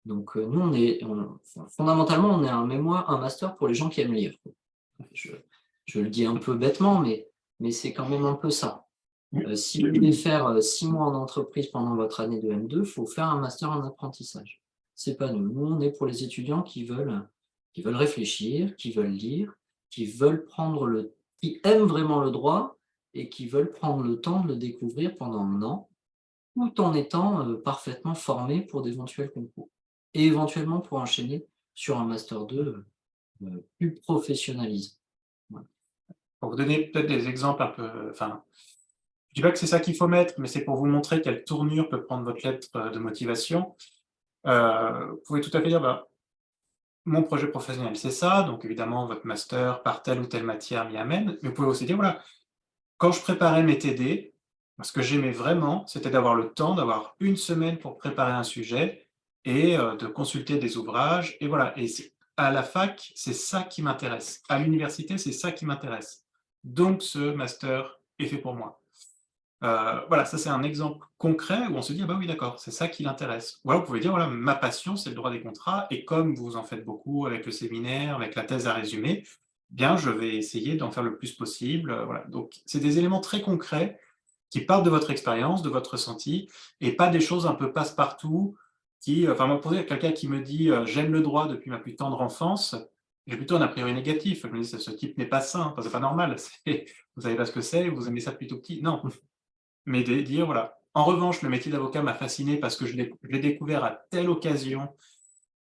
Donc, nous, fondamentalement, on est un master pour les gens qui aiment lire. Je le dis un peu bêtement, mais c'est quand même un peu ça. Si vous voulez faire 6 mois en entreprise pendant votre année de M2, il faut faire un master en apprentissage. C'est pas nous. Nous, on est pour les étudiants qui veulent réfléchir, qui veulent lire, qui aiment vraiment le droit et qui veulent prendre le temps de le découvrir pendant 1 an, tout en étant parfaitement formés pour d'éventuels concours. Et éventuellement pour enchaîner sur un master 2 plus professionnalisé. Voilà. pour vous donner peut-être des exemples un peu, enfin, je dis pas que c'est ça qu'il faut mettre, mais c'est pour vous montrer quelle tournure peut prendre votre lettre, de motivation. Vous pouvez tout à fait dire: «Bah, mon projet professionnel, c'est ça», donc évidemment votre master par telle ou telle matière m'y amène, mais vous pouvez aussi dire: «Voilà, quand je préparais mes TD, ce que j'aimais vraiment, c'était d'avoir le temps, d'avoir 1 semaine pour préparer un sujet et de consulter des ouvrages et voilà, et c'est à la fac, c'est ça qui m'intéresse. À l'université, c'est ça qui m'intéresse. Donc ce master est fait pour moi». Voilà, ça c'est un exemple concret où on se dit: «Ah bah oui, d'accord, c'est ça qui l'intéresse». Ou alors vous pouvez dire: «Voilà, ma passion, c'est le droit des contrats et comme vous en faites beaucoup avec le séminaire, avec la thèse à résumer, bien je vais essayer d'en faire le plus possible», voilà. Donc c'est des éléments très concrets qui partent de votre expérience, de votre ressenti et pas des choses un peu passe-partout qui, enfin moi pour dire quelqu'un qui me dit: «J'aime le droit depuis ma plus tendre enfance», j'ai plutôt un a priori négatif. Je me dis: «Ce type n'est pas sain, enfin c'est pas normal, c'est vous savez pas ce que c'est, vous aimez ça depuis tout petit». Non. Mais de dire voilà, en revanche, le métier d'avocat m'a fasciné parce que je l'ai découvert à telle occasion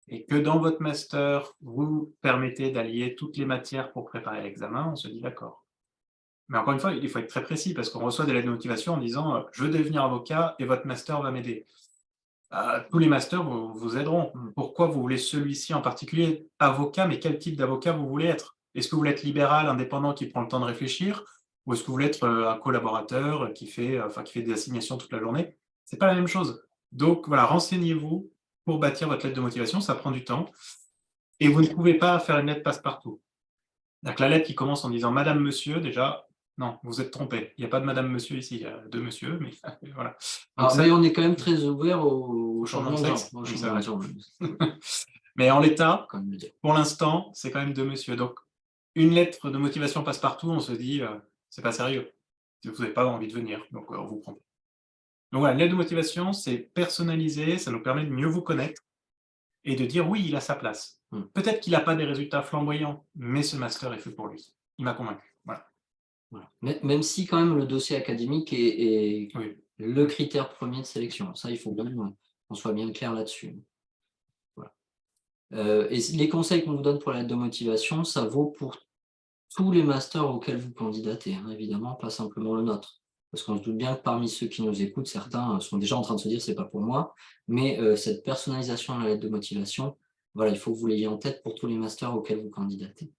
et que dans votre master, vous permettez d'allier toutes les matières pour préparer l'examen, on se dit d'accord. Mais encore une fois, il faut être très précis parce qu'on reçoit des lettres de motivation en disant je veux devenir avocat et votre master va m'aider. Tous les masters vous aideront. Pourquoi vous voulez celui-ci en particulier? Avocat, mais quel type d'avocat vous voulez être? Est-ce que vous voulez être libéral, indépendant, qui prend le temps de réfléchir? Ou est-ce que vous voulez être un collaborateur qui fait des assignations toute la journée? C'est pas la même chose. Donc voilà, renseignez-vous pour bâtir votre lettre de motivation, ça prend du temps. Et vous ne pouvez pas faire une lettre passe-partout. C'est-à-dire que la lettre qui commence en disant madame, monsieur, déjà, non, vous êtes trompé. Il n'y a pas de madame, monsieur ici, il y a deux monsieur, mais voilà. Donc ça, mais on est quand même très ouvert au changement de changement de genre. sexe, Au oui, c'est changement de vrai. genre, Mais en l'état, quand même le dire. pour l'instant, c'est quand même deux monsieur. Donc, une lettre de motivation passe-partout, on se dit, c'est pas sérieux. Vous n'avez pas envie de venir, donc on vous prend pas. Donc voilà, une lettre de motivation, c'est personnalisé, ça nous permet de mieux vous connaître et de dire oui, il a sa place. Peut-être qu'il n'a pas des résultats flamboyants, mais ce master est fait pour lui. Il m'a convaincu. Voilà. Voilà. Même si quand même le dossier académique est Oui. le critère premier de sélection. Ça, il faut bien qu'on soit bien clair là-dessus. Voilà. Et les conseils qu'on vous donne pour la lettre de motivation, ça vaut pour tous les masters auxquels vous candidatez, hein, évidemment, pas simplement le nôtre. Parce qu'on se doute bien que parmi ceux qui nous écoutent, certains sont déjà en train de se dire c'est pas pour moi, mais cette personnalisation de la lettre de motivation, voilà, il faut que vous l'ayez en tête pour tous les masters auxquels vous candidatez.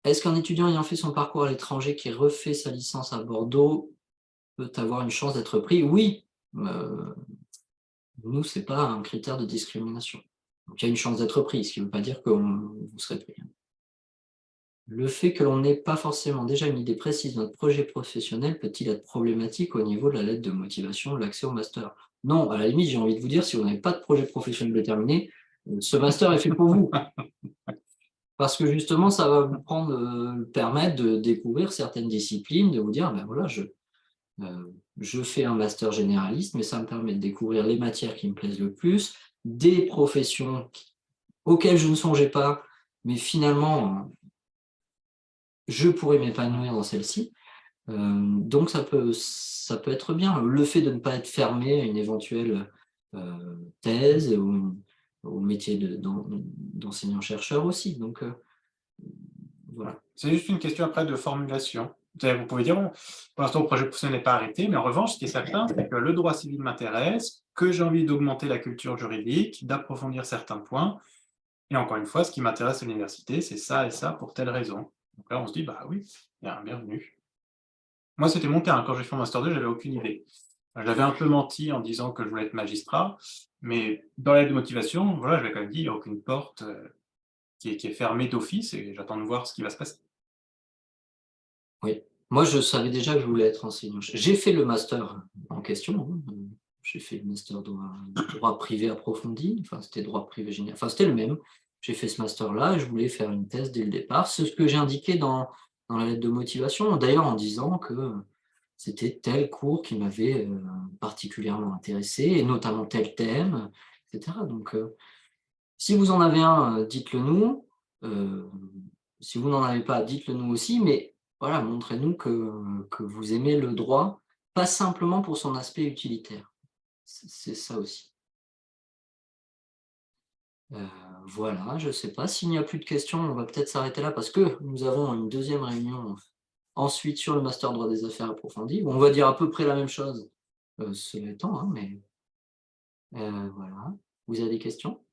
Est-ce qu'un étudiant ayant fait son parcours à l'étranger qui refait sa licence à Bordeaux peut avoir une chance d'être pris? Oui, nous, c'est pas un critère de discrimination. Donc il y a une chance d'être pris, ce qui ne veut pas dire que vous serez pris. Le fait que l'on n'ait pas forcément déjà une idée précise de notre projet professionnel peut-il être problématique au niveau de la lettre de motivation de l'accès au master? Non, à la limite, j'ai envie de vous dire, si vous n'avez pas de projet professionnel déterminé, ce master est fait pour vous. Parce que justement, ça va vous permettre de découvrir certaines disciplines, de vous dire, ben voilà, je fais un master généraliste, mais ça me permet de découvrir les matières qui me plaisent le plus, des professions auxquelles je ne songeais pas, mais finalement, je pourrais m'épanouir dans celle-ci. Donc ça peut être bien. Le fait de ne pas être fermé à une éventuelle, thèse ou au métier d'enseignant-chercheur aussi. Donc voilà. C'est juste une question après de formulation. Vous pouvez dire, bon, pour l'instant, le projet professionnel n'est pas arrêté, mais en revanche, ce qui est certain, c'est que le droit civil m'intéresse, que j'ai envie d'augmenter la culture juridique, d'approfondir certains points. Et encore une fois, ce qui m'intéresse à l'université, c'est ça et ça pour telle raison. Donc là, on se dit, bah oui, bien, bienvenue. Moi, c'était mon cas. Hein. Quand j'ai fait mon Master 2, j'avais aucune idée. J'avais un peu menti en disant que je voulais être magistrat, mais dans l'aide de motivation, voilà, je vais quand même dit, il n'y a aucune porte qui est fermée d'office et j'attends de voir ce qui va se passer. Oui. Moi, je savais déjà que je voulais être enseignant. J'ai fait le master en question, hein, j'ai fait le master droit privé approfondi, enfin, c'était droit privé général, enfin, c'était le même. J'ai fait ce master-là et je voulais faire une thèse dès le départ. C'est ce que j'ai indiqué dans la lettre de motivation, d'ailleurs en disant que c'était tel cours qui m'avait, particulièrement intéressé et notamment tel thème, et cetera. Donc, si vous en avez un, dites-le nous, si vous n'en avez pas, dites-le nous aussi, mais voilà, montrez-nous que vous aimez le droit, pas simplement pour son aspect utilitaire. C'est ça aussi. Voilà, je ne sais pas, s'il n'y a plus de questions, on va peut-être s'arrêter là parce que nous avons une deuxième réunion ensuite sur le master droit des affaires approfondi, où on va dire à peu près la même chose, cela étant, hein, mais voilà. Vous avez des questions?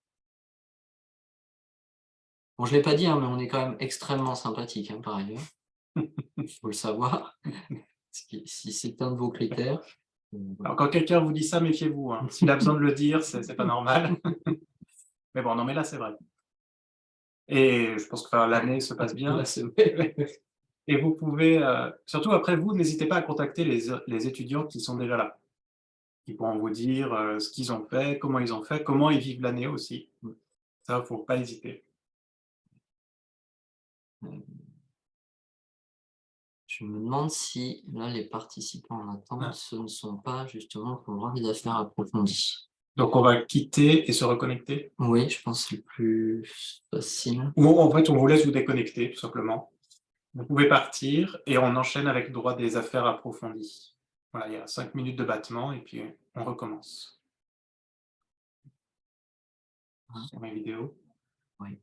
Bon, je ne l'ai pas dit, hein, mais on est quand même extrêmement sympathique, hein, par ailleurs. Il faut le savoir. Si c'est un de vos critères. Alors, quand quelqu'un vous dit ça, méfiez-vous. Hein. S'il a besoin de le dire, c'est pas normal. Mais bon, non, mais là, c'est vrai. Et je pense que l'année se passe bien. Là, c'est vrai. Et vous pouvez, surtout après vous, n'hésitez pas à contacter les étudiants qui sont déjà là, qui pourront vous dire ce qu'ils ont fait, comment ils vivent l'année aussi. Ça, il ne faut pas hésiter. Je me demande si, là, les participants en attente, ce ne sont pas justement pour le droit des affaires approfondies. Donc, on va quitter et se reconnecter. Oui, je pense que c'est le plus facile. Ou en fait, on vous laisse vous déconnecter, tout simplement. Vous pouvez partir et on enchaîne avec droit des affaires approfondies. Voilà, il y a 5 minutes de battement et puis on recommence. sur mes vidéos. Oui.